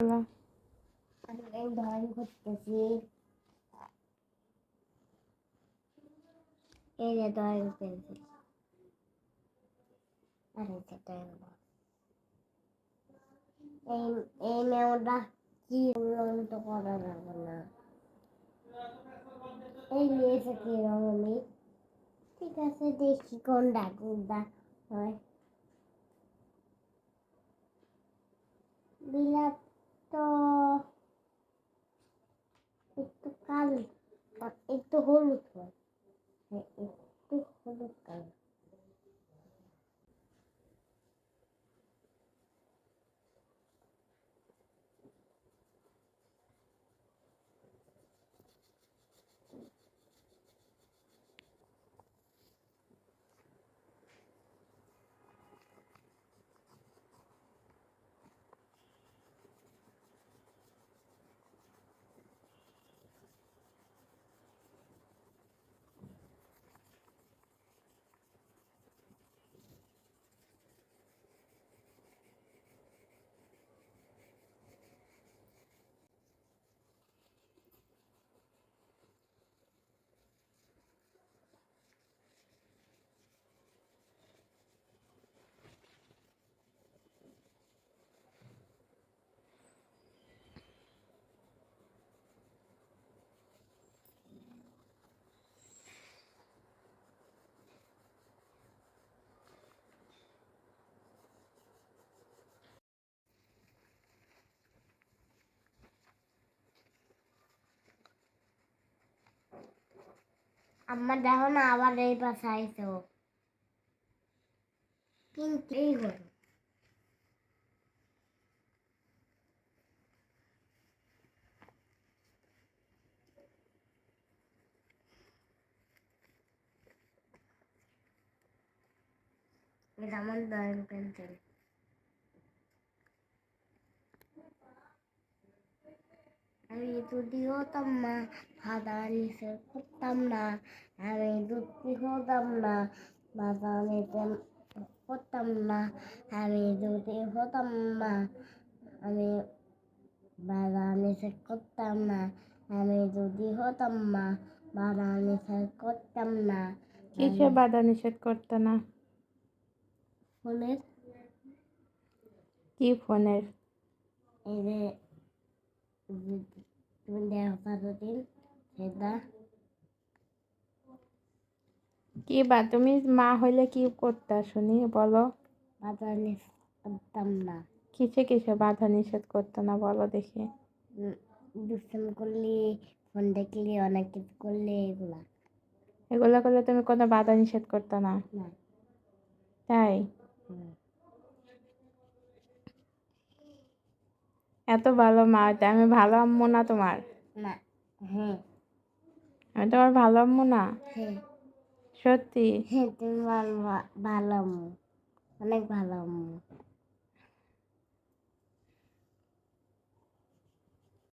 এই ড্রয়িং করতেছি। এই যে ড্রয়িং পেন্সিল, আর এই যে ড্রয়িং বক্স। এই এই মেয়েটা কি তো করা যাবে না। এই নিয়েছে কি রঙ আমি, ঠিক আছে দেখি কোনটা হয়। বিলাপ তো একটু কালো, একটু হলুদ হয়, হ্যাঁ একটু হলুদ কালো। আমার দেখো না আবার এই পাশে আইসো, কিন্তু এই হলো এটা আমার ড্রয়িং পেন্সিল। আমি যদি হতাম না ভাদা নিচে করতাম না, আমি যদি হতাম না ভাদা নিচে করতাম না, আমি যদি হতাম না, আমি বাধা নিষেধ করতাম না, আমি যদি হতাম না বাধা নিষেধ করতাম না। কিসে বাধা নিষেধ করতে না? ফোনের। কি ফোনের? এই যে তুমি দেখো কতদিন সেটা। কি বা তুমি মা হইলে কি করতে শুনি বলো? বাধা নিষেধ করতাম না। কিসে কিসে বাধা নিষেধ করতে না বলো দেখি। দুষ্টামি করলে, ফোন দেখলে, অনেক কিছু করলে, এগুলা এগুলো করলে তুমি কোনো বাধা নিষেধ করতে না? না। তাই? এত ভালো মা, আমি ভালো আম্মু না তোমার? না। হ্যাঁ। আমি তোমার ভালো আম্মু না? হ্যাঁ। সত্যি? হ্যাঁ তুমি ভালো, ভালো আম্মু, অনেক ভালো আম্মু।